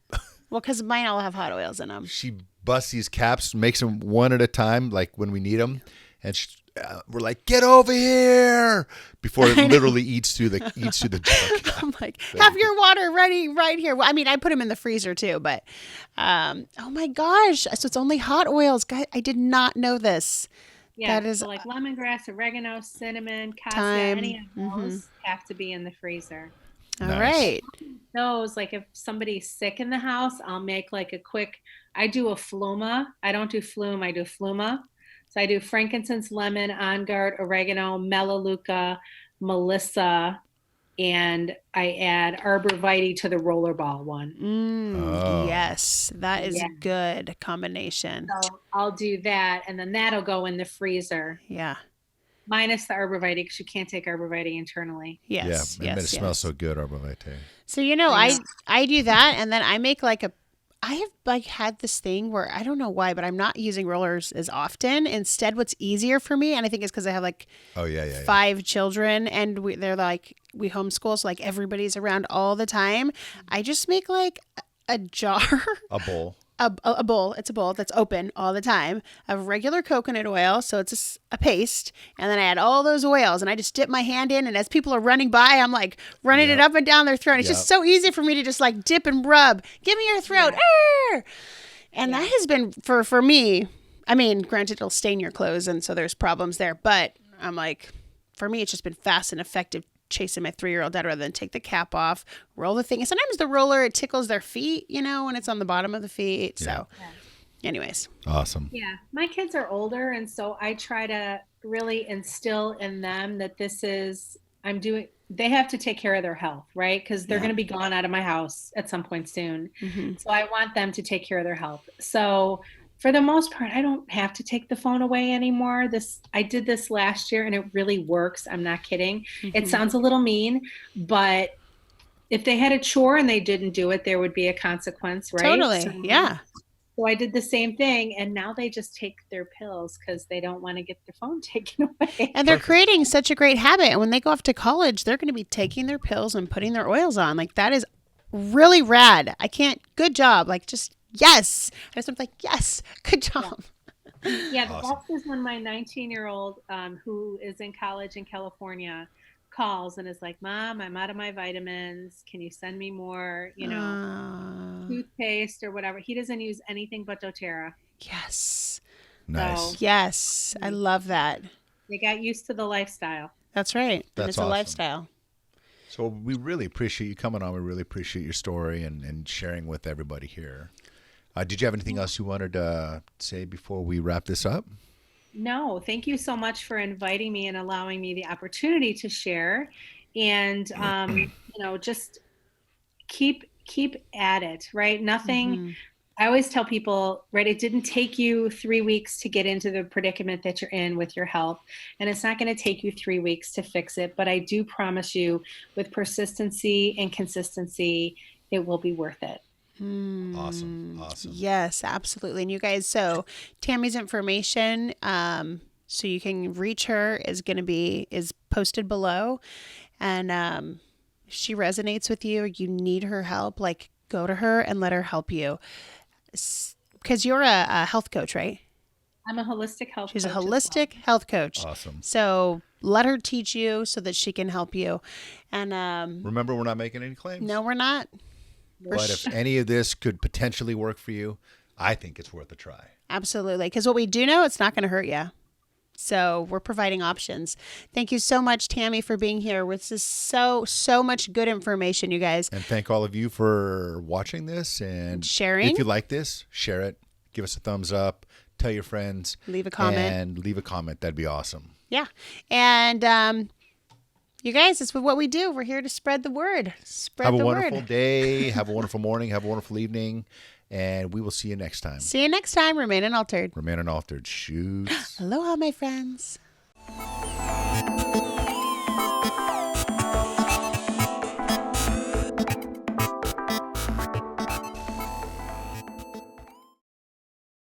B: Well, because mine all have hot oils in them.
A: She busts these caps, makes them one at a time, like when we need them, and we're like, "Get over here!" Before it literally eats through the jug.
B: I'm like, have your water ready right here. Well, I mean, I put them in the freezer too, but oh my gosh! So it's only hot oils, guys. I did not know this.
C: Yeah,
B: that is
C: so like lemongrass, oregano, cinnamon, cassia,
B: thyme.
C: any of those have to be in the freezer.
B: All right.
C: Those, like if somebody's sick in the house, I'll make like a quick, I do a fluma. I don't do flume, I do fluma. So I do frankincense, lemon, on guard, oregano, melaleuca, melissa, and I add arborvitae to the rollerball one.
B: Yes, that is a good combination.
C: So I'll do that, and then that'll go in the freezer.
B: Yeah.
C: Minus the arborvitae, because you can't take arborvitae internally.
B: Yes.
A: Yeah, and it smells so good, arborvitae.
B: So I do that, and then I make I have like had this thing where I don't know why, but I'm not using rollers as often. Instead, what's easier for me, and I think it's because I have like 5 children, and we homeschool, so like everybody's around all the time. I just make like a jar,
A: a bowl.
B: A bowl. It's a bowl that's open all the time of regular coconut oil. So it's a paste. And then I add all those oils and I just dip my hand in. And as people are running by, I'm like running it up and down their throat. It's just so easy for me to just like dip and rub. Give me your throat. And that has been for me. I mean, granted, it'll stain your clothes. And so there's problems there. But I'm like, for me, it's just been fast and effective chasing my 3-year-old dad rather than take the cap off, roll the thing. And sometimes the roller, it tickles their feet, when it's on the bottom of the feet. So anyways.
A: Awesome.
C: Yeah. My kids are older. And so I try to really instill in them that they have to take care of their health, right? Because they're going to be gone out of my house at some point soon. Mm-hmm. So I want them to take care of their health. So for the most part, I don't have to take the phone away anymore. I did this last year and it really works. I'm not kidding. Mm-hmm. It sounds a little mean, but if they had a chore and they didn't do it, there would be a consequence, right?
B: Totally.
C: So I did the same thing, and now they just take their pills because they don't want to get their phone taken away.
B: And they're creating such a great habit. And when they go off to college, they're going to be taking their pills and putting their oils on. Like, that is really rad. Good job. Like, just yes. I just like, yes, good job.
C: Yeah, the best is when my 19-year-old who is in college in California calls and is like, Mom, I'm out of my vitamins. Can you send me more, toothpaste or whatever? He doesn't use anything but doTERRA.
B: Yes.
A: Nice.
B: Yes. I love that.
C: They got used to the lifestyle.
B: That's right.
A: That's
B: it's a lifestyle.
A: So we really appreciate you coming on. We really appreciate your story and sharing with everybody here. Did you have anything else you wanted to say before we wrap this up?
C: No, thank you so much for inviting me and allowing me the opportunity to share. And, just keep at it, right? Nothing, I always tell people, right, it didn't take you 3 weeks to get into the predicament that you're in with your health. And it's not going to take you 3 weeks to fix it. But I do promise you, with persistency and consistency, it will be worth it.
A: Awesome.
B: Yes, absolutely. And you guys, so Tammy's information, so you can reach her, is posted below. And if she resonates with you or you need her help, like, go to her and let her help you. Because you're a health coach, right?
C: I'm a holistic health coach.
B: She's a holistic health coach.
A: Awesome.
B: So let her teach you so that she can help you. And
A: remember, we're not making any claims.
B: No, we're not.
A: But if any of this could potentially work for you, I think it's worth a try.
B: Absolutely. Because what we do know, it's not going to hurt you. So we're providing options. Thank you so much, Tammy, for being here. This is so much good information, you guys.
A: And thank all of you for watching this and
B: sharing.
A: If you like this, share it. Give us a thumbs up. Tell your friends.
B: Leave a comment.
A: And leave a comment. That'd be awesome.
B: Yeah. And you guys, this is what we do. We're here to spread the word.
A: Have a wonderful day. Have a wonderful morning. Have a wonderful evening. And we will see you next time.
B: See you next time. Remain unaltered.
A: Remain unaltered. Shoots.
B: Aloha, my friends.